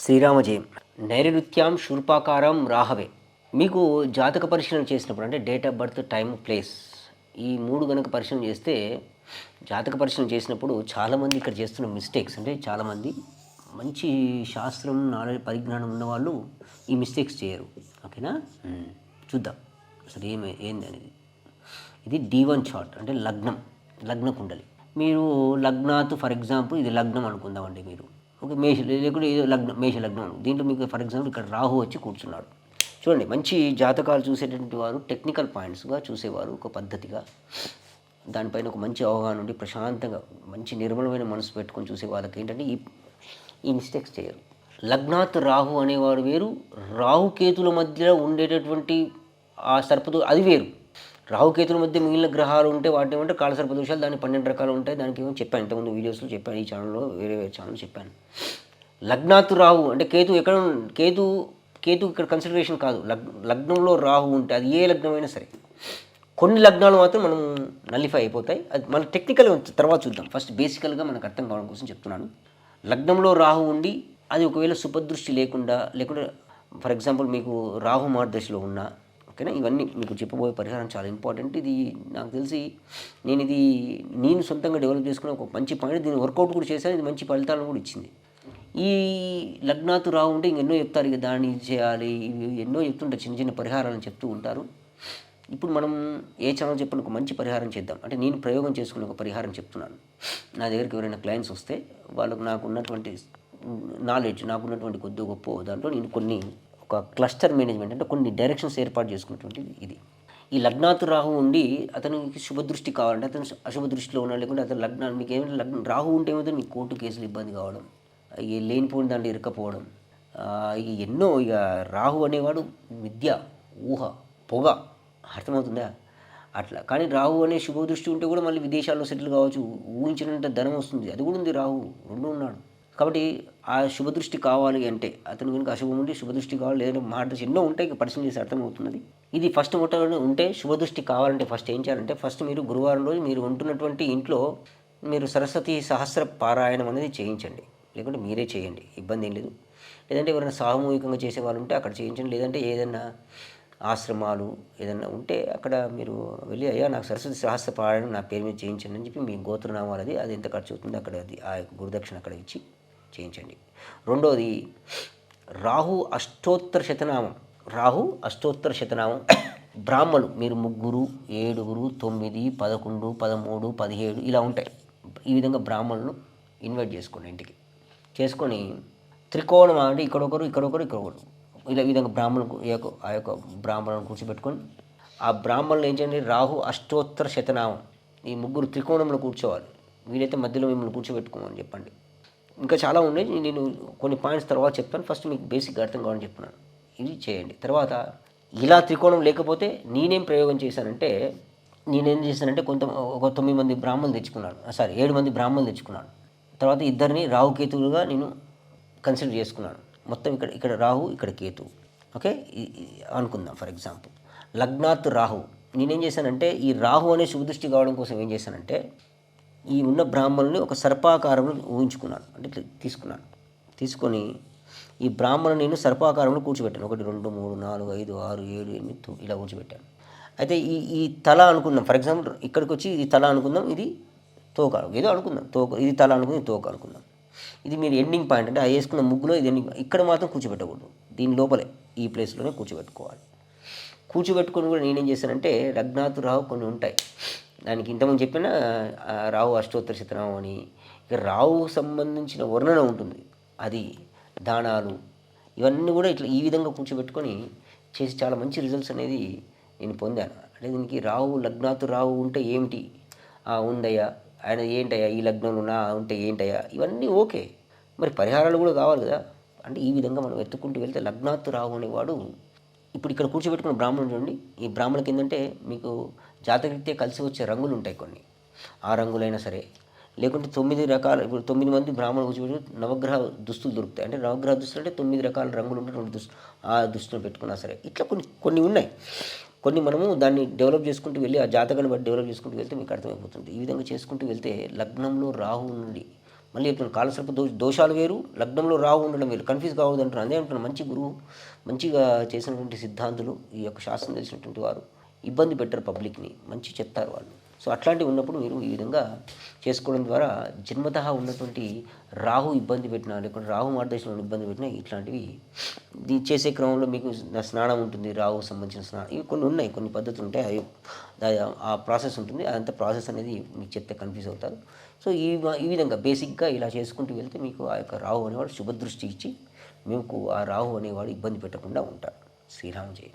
శ్రీరామ జయం. నైరుత్యాం శూర్పాకారం రాహవే. మీకు జాతక పరిశీలన చేసినప్పుడు అంటే date of birth, time, place ఈ 3 గనక పరిశీలన చేస్తే జాతక పరిశీలన చేసినప్పుడు చాలామంది ఇక్కడ చేస్తున్న మిస్టేక్స్ అంటే చాలామంది మంచి శాస్త్రం నాలెడ్జ్ పరిజ్ఞానం ఉన్నవాళ్ళు ఈ మిస్టేక్స్ చేయరు. ఓకేనా? చూద్దాం అసలు ఏంది అనేది. ఇది D1 చార్ట్ అంటే లగ్న కుండలి. మీరు లగ్నాత్ ఫర్ ఎగ్జాంపుల్ ఇది లగ్నం అనుకుందామండి. మీరు ఒక లేకుంటే ఏదో మేష లగ్నం. దీంట్లో మీకు ఫర్ ఎగ్జాంపుల్ ఇక్కడ రాహు వచ్చి కూర్చున్నాడు. చూడండి, మంచి జాతకాలు చూసేటువంటి వారు టెక్నికల్ పాయింట్స్గా చూసేవారు, ఒక పద్ధతిగా దానిపైన ఒక మంచి అవగాహన ఉండి ప్రశాంతంగా మంచి నిర్మలమైన మనసు పెట్టుకొని చూసే వాళ్ళకి ఏంటంటే ఈ మిస్టేక్స్ చేయరు. లగ్నాత్ రాహు అనేవాడు వేరు, రాహుకేతుల మధ్యలో ఉండేటటువంటి ఆ అది వేరు. రాహుకేతుల మధ్య మిగిలిన గ్రహాలు ఉంటే వాటిని ఏమంటే కాలసర్ప దోషాలు. దాన్ని 12 రకాలు ఉంటాయి. దానికి ఏమో చెప్పాను ఇంతకుముందు వీడియోస్లో చెప్పాను, ఈ ఛానల్లో వేరే ఛానల్ చెప్పాను. లగ్నాత్ రాహు అంటే కేతు ఇక్కడ కన్సిడరేషన్ కాదు. లగ్నంలో రాహు ఉంటే అది ఏ లగ్నమైనా సరే కొన్ని లగ్నాలు మాత్రం మనం నల్లిఫై అయిపోతాయి. అది మన టెక్నికల్ తర్వాత చూద్దాం. ఫస్ట్ బేసికల్గా మనకు అర్థం కావడం కోసం చెప్తున్నాను. లగ్నంలో రాహు ఉండి అది ఒకవేళ సుపదృష్టి లేకుండా ఫర్ ఎగ్జాంపుల్ మీకు రాహు మార్గదశలో ఉన్నా, ఓకేనా, ఇవన్నీ మీకు చెప్పబోయే పరిహారం చాలా ఇంపార్టెంట్. ఇది నాకు తెలిసి నేను సొంతంగా డెవలప్ చేసుకున్న ఒక మంచి పాయింట్. దీన్ని వర్కౌట్ కూడా చేశాను. ఇది మంచి ఫలితాలను కూడా ఇచ్చింది. ఈ లగ్నాతు రాహు ఉంటే ఇంకెన్నో చెప్తారు, ఇక దాన్ని చేయాలి, ఇవి ఎన్నో చెప్తుంటారు, చిన్న చిన్న పరిహారాలను చెప్తూ ఉంటారు. ఇప్పుడు మనం ఏ ఛానల్ చెప్పిన ఒక మంచి పరిహారం చేద్దాం అంటే నేను ప్రయోగం చేసుకున్న ఒక పరిహారం చెప్తున్నాను. నా దగ్గరికి ఎవరైనా క్లయింట్స్ వస్తే వాళ్ళకు నాకున్నటువంటి నాలెడ్జ్, నాకున్నటువంటి కొద్ది గొప్ప దాంట్లో నేను కొన్ని ఒక క్లస్టర్ మేనేజ్మెంట్ అంటే కొన్ని డైరెక్షన్స్ ఏర్పాటు చేసుకున్నటువంటిది ఇది. ఈ లగ్నాతు రాహు ఉండి అతనికి శుభదృష్టి కావాలంటే అతను అశుభ దృష్టిలో ఉన్నాడు, లేకుంటే అతను లగ్నాలు మీకు ఏమైనా రాహు ఉంటే ఏమైతే మీకు కోర్టు కేసులు ఇబ్బంది కావడం, లేనిపోయిన దాంట్లో ఇరకపోవడం, ఎన్నో. ఇక రాహు అనేవాడు విద్య, ఊహ, పొగ, అర్థమవుతుందా? అట్లా. కానీ రాహు అనే శుభ దృష్టి ఉంటే కూడా మళ్ళీ విదేశాల్లో సెటిల్ కావచ్చు, ఊహించినంత ధనం వస్తుంది, అది కూడా ఉంది. రాహు రెండు ఉన్నాడు. కాబట్టి ఆ శుభదృష్టి కావాలి అంటే అతను కనుక అశుభం ఉంటే శుభదృష్టి కావాలి, లేదంటే మాటలు ఎన్నో ఉంటాయి, పరిశీలన చేసి అర్థమవుతున్నది. ఇది ఫస్ట్ మొట్టమొదటి ఉంటే శుభదృష్టి కావాలంటే ఫస్ట్ ఏం చేయాలంటే ఫస్ట్ మీరు గురువారం రోజు మీరు ఉంటున్నటువంటి ఇంట్లో మీరు సరస్వతి సహస్ర పారాయణం అనేది చేయించండి, లేకుంటే మీరే చేయండి, ఇబ్బంది ఏం లేదు. లేదంటే ఎవరైనా సామూహికంగా చేసే వాళ్ళు ఉంటే అక్కడ చేయించండి. లేదంటే ఏదైనా ఆశ్రమాలు ఏదైనా ఉంటే అక్కడ మీరు వెళ్ళి, అయ్యా నాకు సరస్వతి సహస్ర పారాయణం నా పేరు మీద చేయించండి అని చెప్పి మీ గోత్రనామాలు అది ఎంత ఖర్చు అవుతుందో అక్కడ ఆ గురుదక్షిణ అక్కడ ఇచ్చి చేయించండి. రెండోది రాహు అష్టోత్తర శతనామం బ్రాహ్మలు మీరు 3, 7, 9, 11, 13, 17 ఇలా ఉంటాయి. ఈ విధంగా బ్రాహ్మణులను ఇన్వైట్ చేసుకోండి ఇంటికి. చేసుకొని త్రికోణం అంటే ఇక్కడొకరు ఇలా ఈ విధంగా ఆ యొక్క బ్రాహ్మణులను కూర్చోబెట్టుకొని ఆ బ్రాహ్మణులు ఏం చేయండి, రాహు అష్టోత్తర శతనామం ఈ 3 త్రికోణంలో కూర్చోవాలి. వీలైతే మధ్యలో మిమ్మల్ని కూర్చోబెట్టుకోమని చెప్పండి. ఇంకా చాలా ఉన్నాయి, నేను కొన్ని పాయింట్స్ తర్వాత చెప్తాను. ఫస్ట్ మీకు బేసిక్గా అర్థం కావాలని చెప్తున్నాను. ఇది చేయండి. తర్వాత ఇలా త్రికోణం లేకపోతే నేనేం చేశానంటే ఒక 9 మంది బ్రాహ్మణులు తెచ్చుకున్నాను. 7 మంది బ్రాహ్మణులు తెచ్చుకున్నాను. తర్వాత ఇద్దరిని రాహుకేతువులుగా నేను కన్సిడర్ చేసుకున్నాను. మొత్తం ఇక్కడ రాహు, ఇక్కడ కేతు, ఓకే అనుకుందాం. ఫర్ ఎగ్జాంపుల్ లగ్నాత్ రాహు. నేనేం చేశానంటే ఈ రాహు అనే శుభదృష్టి కావడం కోసం ఏం చేశానంటే ఈ ఉన్న బ్రాహ్మణుని ఒక సర్పాకారంలో ఊహించుకున్నాను. అంటే ఇట్లా తీసుకొని ఈ బ్రాహ్మణుని నేను సర్పాకారంలో కూర్చోబెట్టాను. 1, 2, 3, 4, 5, 6, 7, 8 ఇలా కూర్చోబెట్టాను. అయితే ఈ తల అనుకుందాం. ఫర్ ఎగ్జాంపుల్ ఇక్కడికి వచ్చి ఇది తల అనుకుందాం, ఇది తోక ఏదో అనుకుందాం, ఇది తల అనుకుందాం, ఇది తోక అనుకుందాం. ఇది మీరు ఎండింగ్ పాయింట్ అంటే ఆ వేసుకున్న ముగ్గులో ఇది ఎండింగ్. ఇక్కడ మాత్రం కూర్చోబెట్టకూడదు, దీని లోపలే ఈ ప్లేస్లోనే కూర్చోబెట్టుకోవాలి. కూర్చోబెట్టుకొని కూడా నేనేం చేశానంటే లగ్నాతు రాహు కొన్ని ఉంటాయి. దానికి ఇంతకుముందు చెప్పిన రాహు అష్టోత్తర శతనామం అని, ఇక రాహుకు సంబంధించిన వర్ణన ఉంటుంది, అది దానాలు ఇవన్నీ కూడా ఇట్లా ఈ విధంగా కూర్చోబెట్టుకొని చేసి చాలా మంచి రిజల్ట్స్ అనేది నేను పొందాను. అంటే దీనికి లగ్నాతు రాహు ఉంటే ఏమిటి, ఉందయ్యా ఆయన ఏంటయ్యా, ఈ లగ్నంలో ఉంటే ఏంటయ్యా, ఇవన్నీ ఓకే, మరి పరిహారాలు కూడా కావాలి కదా. అంటే ఈ విధంగా మనం ఎత్తుకుంటూ వెళ్తే లగ్నాతు రాహు అనేవాడు ఇప్పుడు ఇక్కడ కూర్చోబెట్టుకున్న బ్రాహ్మణుడు చూడండి. ఈ బ్రాహ్మణులకి ఏంటంటే మీకు జాతకరీత్యా కలిసి వచ్చే రంగులు ఉంటాయి కొన్ని, ఆ రంగులైనా సరే, లేకుంటే 9 రకాల, ఇప్పుడు 9 మంది బ్రాహ్మణులు కూర్చోబెట్టి నవగ్రహ దుస్తులు దొరుకుతాయి. అంటే నవగ్రహ దుస్తులు అంటే 9 రకాల రంగులు ఉన్నటువంటి దుస్తులు, ఆ దుస్తులు పెట్టుకున్నా సరే ఇట్లా కొన్ని ఉన్నాయి. కొన్ని మనము దాన్ని డెవలప్ చేసుకుంటూ వెళ్ళి ఆ జాతకాన్ని బట్టి డెవలప్ చేసుకుంటూ వెళ్తే మీకు అర్థమైపోతుంది. ఈ విధంగా చేసుకుంటూ వెళ్తే లగ్నంలో రాహు నుండి మళ్ళీ చెప్తున్నాను, కాలసర్ప దోషాలు వేరు, లగ్నంలో రాహు ఉండడం వేరు, కన్ఫ్యూజ్ కావద్దు అంటున్నాను. అదే అంటున్నాను, మంచి గురువు, మంచిగా చేసినటువంటి సిద్ధాంతులు, ఈ యొక్క శాస్త్రం తెలిసినటువంటి వారు ఇబ్బంది పెట్టరు పబ్లిక్ని, మంచి చెప్తారు వాళ్ళు. సో అట్లాంటివి ఉన్నప్పుడు మీరు ఈ విధంగా చేసుకోవడం ద్వారా జన్మతః ఉన్నటువంటి రాహు ఇబ్బంది పెట్టినా, లేకుంటే రాహు మార్గదర్శనంలో ఇబ్బంది పెట్టినా, ఇట్లాంటివి చేసే క్రమంలో మీకు స్నానం ఉంటుంది, రాహు సంబంధించిన స్నానం, ఇవి కొన్ని ఉన్నాయి, కొన్ని పద్ధతులు ఉంటాయి, అవి ఆ ప్రాసెస్ ఉంటుంది. అదంతా ప్రాసెస్ అనేది మీకు చెప్తే కన్ఫ్యూజ్ అవుతారు. సో ఈ విధంగా బేసిక్గా ఇలా చేసుకుంటూ వెళ్తే మీకు ఆ యొక్క రాహు అనేవాడు శుభదృష్టి ఇచ్చి మీకు ఆ రాహు అనేవాడు ఇబ్బంది పెట్టకుండా ఉంటాడు. శ్రీరామ్ జయ.